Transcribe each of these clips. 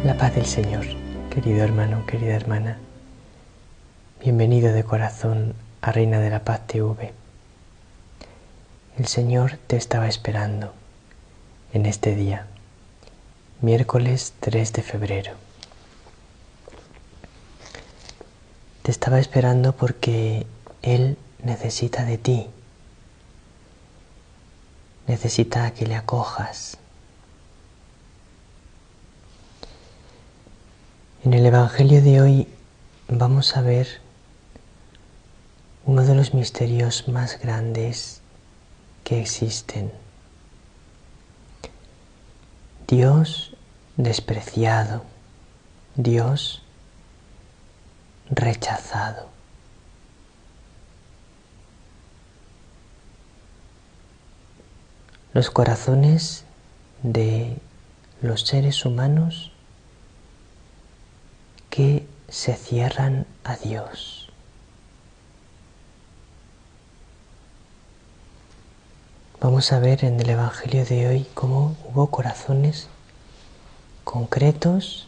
La paz del Señor, querido hermano, querida hermana. Bienvenido de corazón a Reina de la Paz TV. El Señor te estaba esperando en este día, miércoles 3 de febrero. Te estaba esperando porque Él necesita de ti. Necesita que le acojas. En el Evangelio de hoy vamos a ver uno de los misterios más grandes que existen. Dios despreciado, Dios rechazado. Los corazones de los seres humanos que se cierran a Dios. Vamos a ver en el Evangelio de hoy cómo hubo corazones concretos,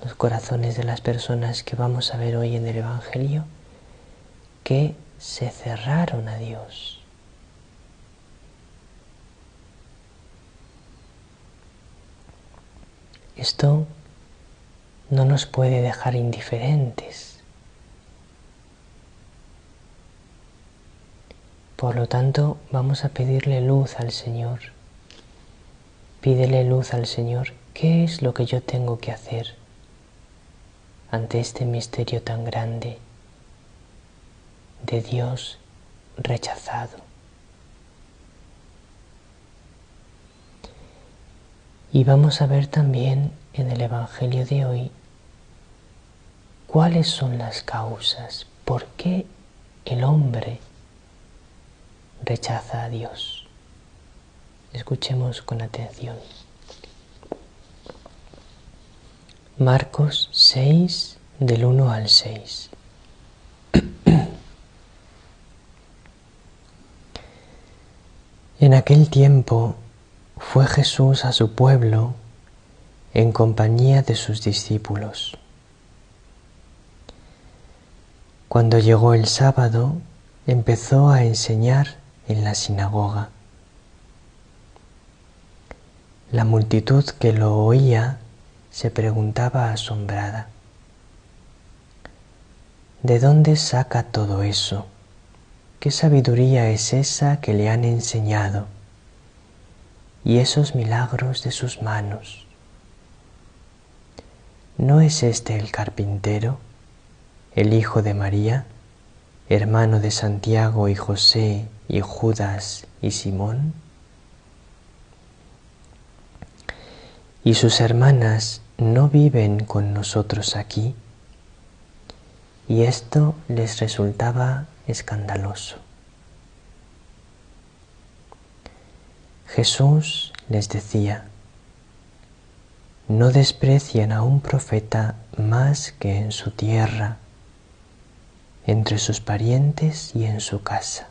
los corazones de las personas que vamos a ver hoy en el Evangelio, que se cerraron a Dios. Esto no nos puede dejar indiferentes. Por lo tanto, vamos a pedirle luz al Señor. Pídele luz al Señor. ¿Qué es lo que yo tengo que hacer ante este misterio tan grande de Dios rechazado? Y vamos a ver también en el Evangelio de hoy cuáles son las causas, por qué el hombre rechaza a Dios. Escuchemos con atención. Marcos 6, del 1 al 6. En aquel tiempo fue Jesús a su pueblo en compañía de sus discípulos. Cuando llegó el sábado, empezó a enseñar en la sinagoga. La multitud que lo oía se preguntaba asombrada: ¿de dónde saca todo eso? ¿Qué sabiduría es esa que le han enseñado? Y esos milagros de sus manos. ¿No es este el carpintero, el hijo de María, hermano de Santiago y José y Judas y Simón? ¿Y sus hermanas no viven con nosotros aquí? Y esto les resultaba escandaloso. Jesús les decía: no desprecien a un profeta más que en su tierra, entre sus parientes y en su casa.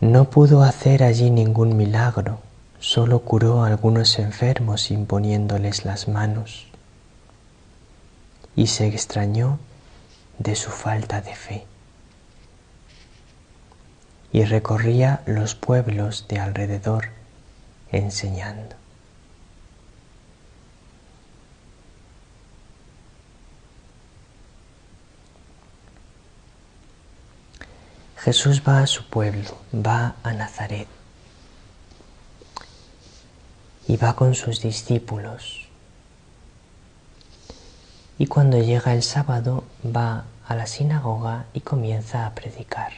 No pudo hacer allí ningún milagro, solo curó a algunos enfermos imponiéndoles las manos, y se extrañó de su falta de fe. Y recorría los pueblos de alrededor enseñando. Jesús va a su pueblo, va a Nazaret y va con sus discípulos. Y cuando llega el sábado va a la sinagoga y comienza a predicar.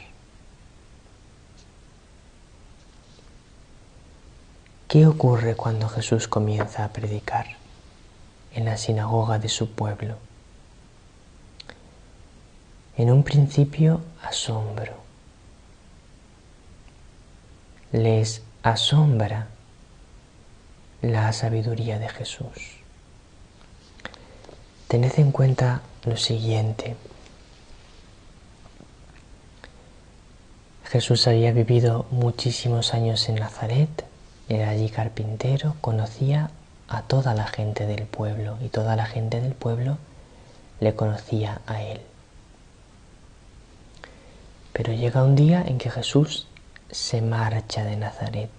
¿Qué ocurre cuando Jesús comienza a predicar en la sinagoga de su pueblo? En un principio, asombro. Les asombra la sabiduría de Jesús. Tened en cuenta lo siguiente. Jesús había vivido muchísimos años en Nazaret, era allí carpintero, conocía a toda la gente del pueblo y toda la gente del pueblo le conocía a él. Pero llega un día en que Jesús se marcha de Nazaret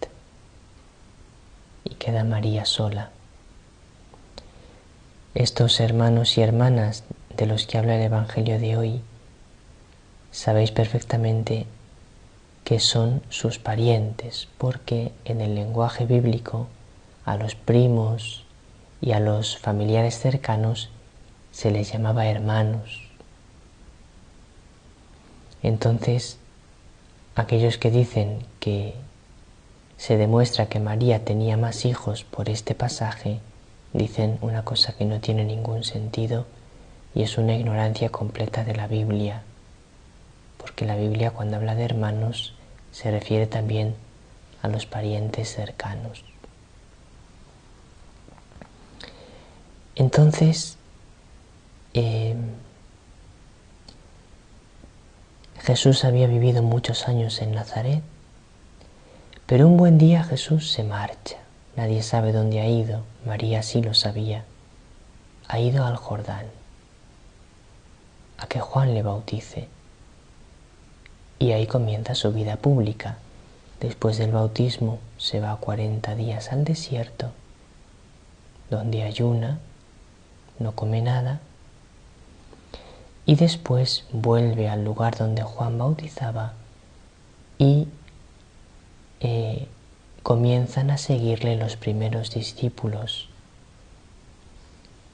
y queda María sola. Estos hermanos y hermanas de los que habla el Evangelio de hoy, sabéis perfectamente que son sus parientes, porque en el lenguaje bíblico a los primos y a los familiares cercanos se les llamaba hermanos. Entonces, aquellos que dicen que se demuestra que María tenía más hijos por este pasaje, dicen una cosa que no tiene ningún sentido y es una ignorancia completa de la Biblia, porque la Biblia cuando habla de hermanos se refiere también a los parientes cercanos. Entonces, Jesús había vivido muchos años en Nazaret, pero un buen día Jesús se marcha. Nadie sabe dónde ha ido, María sí lo sabía. Ha ido al Jordán, a que Juan le bautice. Y ahí comienza su vida pública. Después del bautismo se va 40 días al desierto, donde ayuna, no come nada, y después vuelve al lugar donde Juan bautizaba y comienzan a seguirle los primeros discípulos.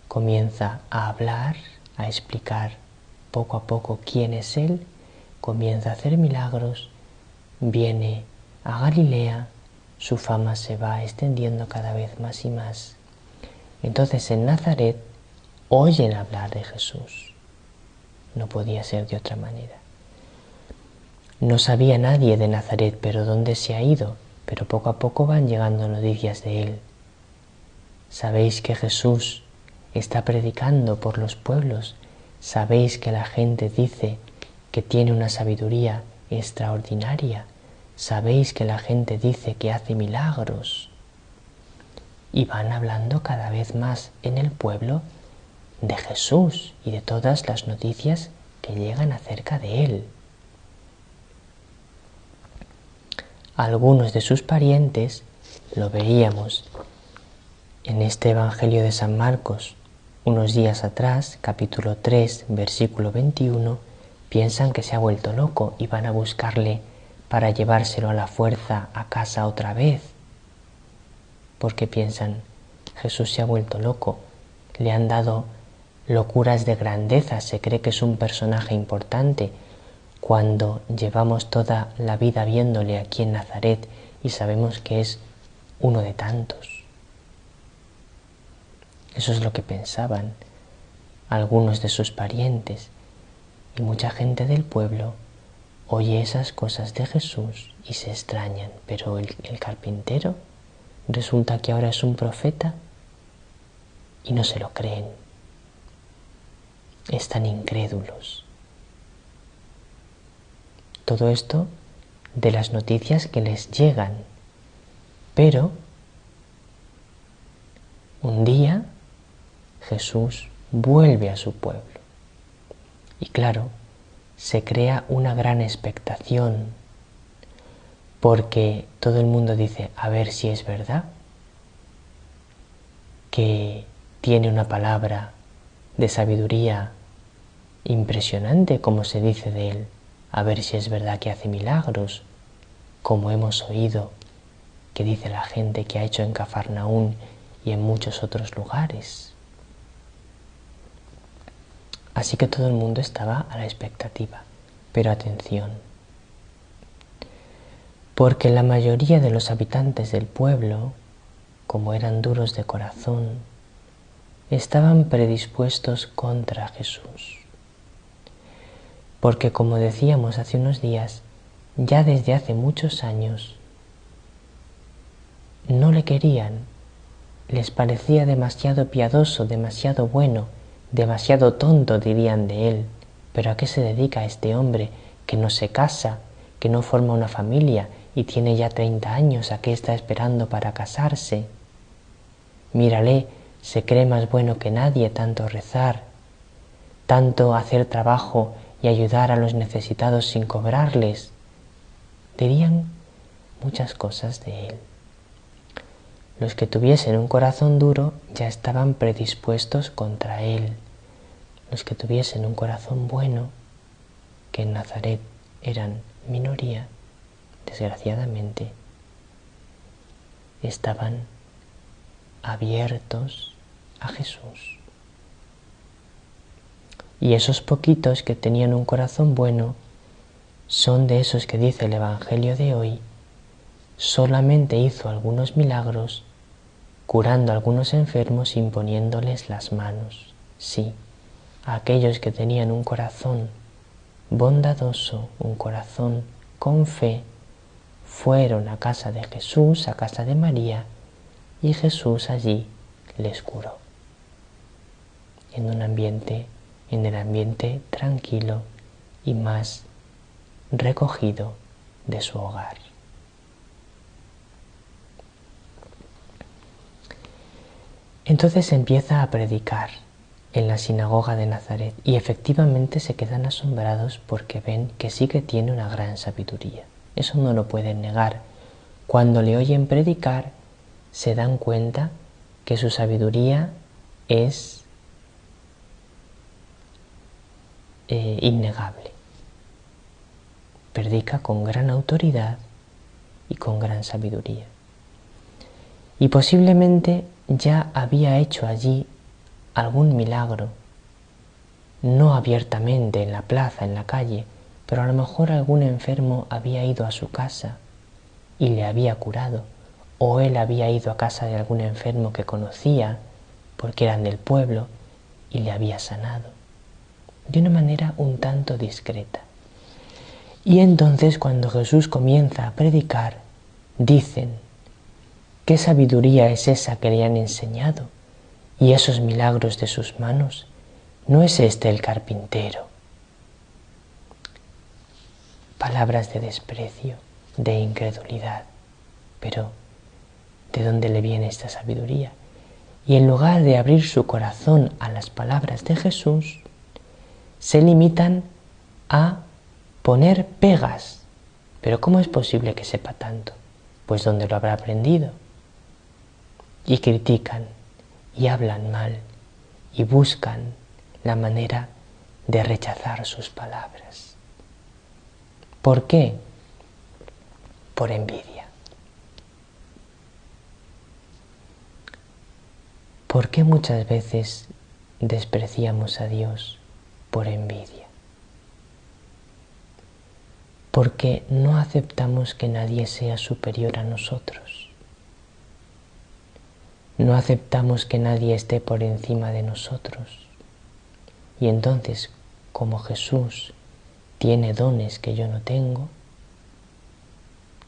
Comienza a hablar, a explicar poco a poco quién es Él, comienza a hacer milagros, viene a Galilea, su fama se va extendiendo cada vez más y más. Entonces en Nazaret oyen hablar de Jesús. No podía ser de otra manera. No sabía nadie de Nazaret, pero dónde se ha ido, pero poco a poco van llegando noticias de él. Sabéis que Jesús está predicando por los pueblos, sabéis que la gente dice que tiene una sabiduría extraordinaria, sabéis que la gente dice que hace milagros. Y van hablando cada vez más en el pueblo de Jesús y de todas las noticias que llegan acerca de él. Algunos de sus parientes, lo veíamos en este Evangelio de San Marcos unos días atrás, capítulo 3, versículo 21, piensan que se ha vuelto loco y van a buscarle para llevárselo a la fuerza a casa otra vez, porque piensan, Jesús se ha vuelto loco, le han dado locuras de grandeza, se cree que es un personaje importante, cuando llevamos toda la vida viéndole aquí en Nazaret y sabemos que es uno de tantos. Eso es lo que pensaban algunos de sus parientes, y mucha gente del pueblo oye esas cosas de Jesús y se extrañan. Pero el carpintero resulta que ahora es un profeta y no se lo creen. Están incrédulos. Todo esto de las noticias que les llegan. Pero un día Jesús vuelve a su pueblo. Y claro, se crea una gran expectación, porque todo el mundo dice, a ver si es verdad, que tiene una palabra de sabiduría impresionante, como se dice de él, a ver si es verdad que hace milagros, como hemos oído que dice la gente que ha hecho en Cafarnaún y en muchos otros lugares. Así que todo el mundo estaba a la expectativa. Pero atención, porque la mayoría de los habitantes del pueblo, como eran duros de corazón, estaban predispuestos contra Jesús. Porque, como decíamos hace unos días, ya desde hace muchos años no le querían, les parecía demasiado piadoso, demasiado bueno, demasiado tonto, dirían de él. ¿Pero a qué se dedica este hombre que no se casa, que no forma una familia y tiene ya 30 años, ¿a qué está esperando para casarse? Mírale, se cree más bueno que nadie, tanto rezar, tanto hacer trabajo y ayudar a los necesitados sin cobrarles. Dirían muchas cosas de él. Los que tuviesen un corazón duro ya estaban predispuestos contra él. Los que tuviesen un corazón bueno, que en Nazaret eran minoría, desgraciadamente, estaban abiertos a Jesús. Y esos poquitos que tenían un corazón bueno son de esos que dice el Evangelio de hoy, solamente hizo algunos milagros, curando a algunos enfermos, imponiéndoles las manos. Sí, a aquellos que tenían un corazón bondadoso, un corazón con fe, fueron a casa de Jesús, a casa de María, y Jesús allí les curó. En el ambiente tranquilo y más recogido de su hogar. Entonces empieza a predicar en la sinagoga de Nazaret y efectivamente se quedan asombrados porque ven que sí que tiene una gran sabiduría. Eso no lo pueden negar. Cuando le oyen predicar se dan cuenta que su sabiduría es innegable. Predica con gran autoridad y con gran sabiduría. Y posiblemente ya había hecho allí algún milagro, no abiertamente en la plaza, en la calle, pero a lo mejor algún enfermo había ido a su casa y le había curado, o él había ido a casa de algún enfermo que conocía, porque eran del pueblo, y le había sanado, de una manera un tanto discreta. Y entonces cuando Jesús comienza a predicar, dicen, ¿qué sabiduría es esa que le han enseñado? Y esos milagros de sus manos, ¿no es este el carpintero? Palabras de desprecio, de incredulidad. Pero, ¿de dónde le viene esta sabiduría? Y en lugar de abrir su corazón a las palabras de Jesús, se limitan a poner pegas. ¿Pero cómo es posible que sepa tanto? Pues ¿dónde lo habrá aprendido? Y critican, y hablan mal, y buscan la manera de rechazar sus palabras. ¿Por qué? Por envidia. ¿Por qué muchas veces despreciamos a Dios? Por envidia. Porque no aceptamos que nadie sea superior a nosotros. No aceptamos que nadie esté por encima de nosotros. Y entonces, como Jesús tiene dones que yo no tengo,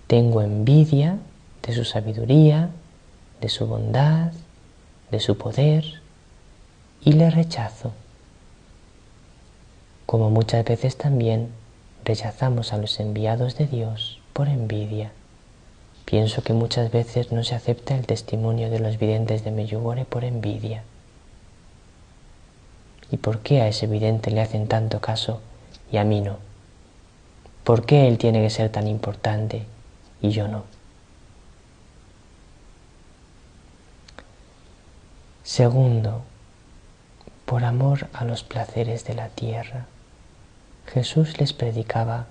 tengo envidia de su sabiduría, de su bondad, de su poder, y le rechazo. Como muchas veces también rechazamos a los enviados de Dios por envidia. Pienso que muchas veces no se acepta el testimonio de los videntes de Medjugorje por envidia. ¿Y por qué a ese vidente le hacen tanto caso y a mí no? ¿Por qué él tiene que ser tan importante y yo no? Segundo, por amor a los placeres de la tierra. Jesús les predicaba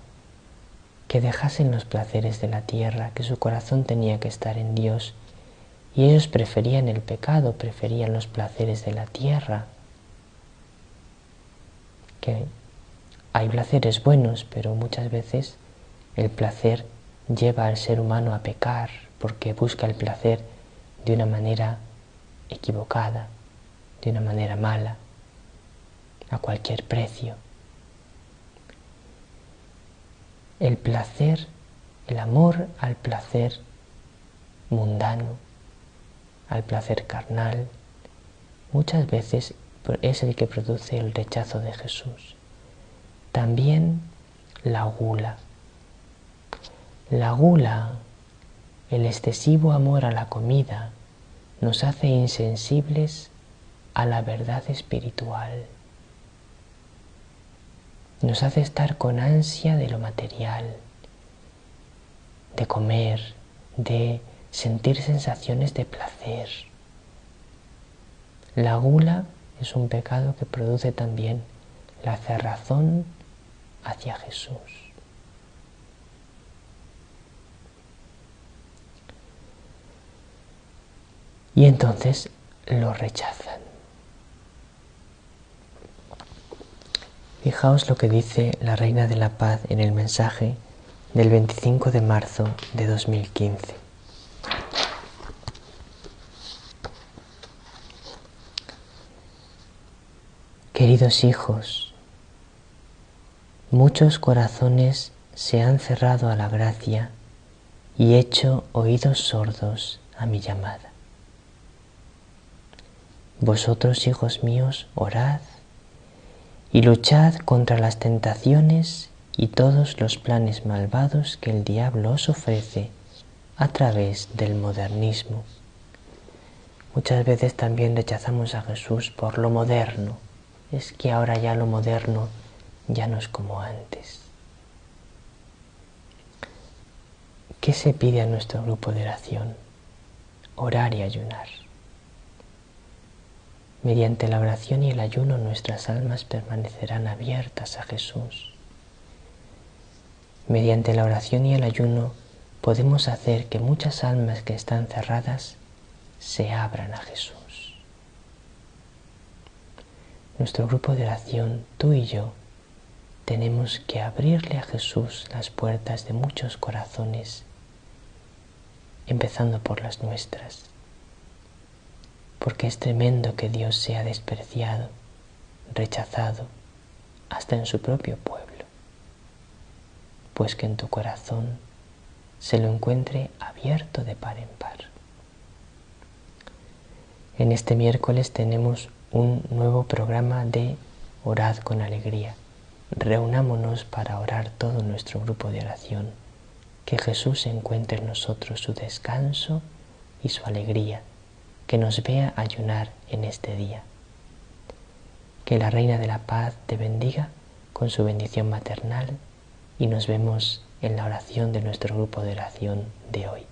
que dejasen los placeres de la tierra, que su corazón tenía que estar en Dios, y ellos preferían el pecado, preferían los placeres de la tierra. Que hay placeres buenos, pero muchas veces el placer lleva al ser humano a pecar, porque busca el placer de una manera equivocada, de una manera mala, a cualquier precio. El placer, el amor al placer mundano, al placer carnal, muchas veces es el que produce el rechazo de Jesús. También la gula. La gula, el excesivo amor a la comida, nos hace insensibles a la verdad espiritual. Nos hace estar con ansia de lo material, de comer, de sentir sensaciones de placer. La gula es un pecado que produce también la cerrazón hacia Jesús. Y entonces lo rechazan. Fijaos lo que dice la Reina de la Paz en el mensaje del 25 de marzo de 2015. Queridos hijos, muchos corazones se han cerrado a la gracia y hecho oídos sordos a mi llamada. Vosotros, hijos míos, orad y luchad contra las tentaciones y todos los planes malvados que el diablo os ofrece a través del modernismo. Muchas veces también rechazamos a Jesús por lo moderno. Es que ahora ya lo moderno ya no es como antes. ¿Qué se pide a nuestro grupo de oración? Orar y ayunar. Mediante la oración y el ayuno nuestras almas permanecerán abiertas a Jesús. Mediante la oración y el ayuno podemos hacer que muchas almas que están cerradas se abran a Jesús. Nuestro grupo de oración, tú y yo, tenemos que abrirle a Jesús las puertas de muchos corazones, empezando por las nuestras. Porque es tremendo que Dios sea despreciado, rechazado, hasta en su propio pueblo, pues que en tu corazón se lo encuentre abierto de par en par. En este miércoles tenemos un nuevo programa de Orad con Alegría. Reunámonos para orar todo nuestro grupo de oración, que Jesús encuentre en nosotros su descanso y su alegría, que nos vea ayunar en este día. Que la Reina de la Paz te bendiga con su bendición maternal y nos vemos en la oración de nuestro grupo de oración de hoy.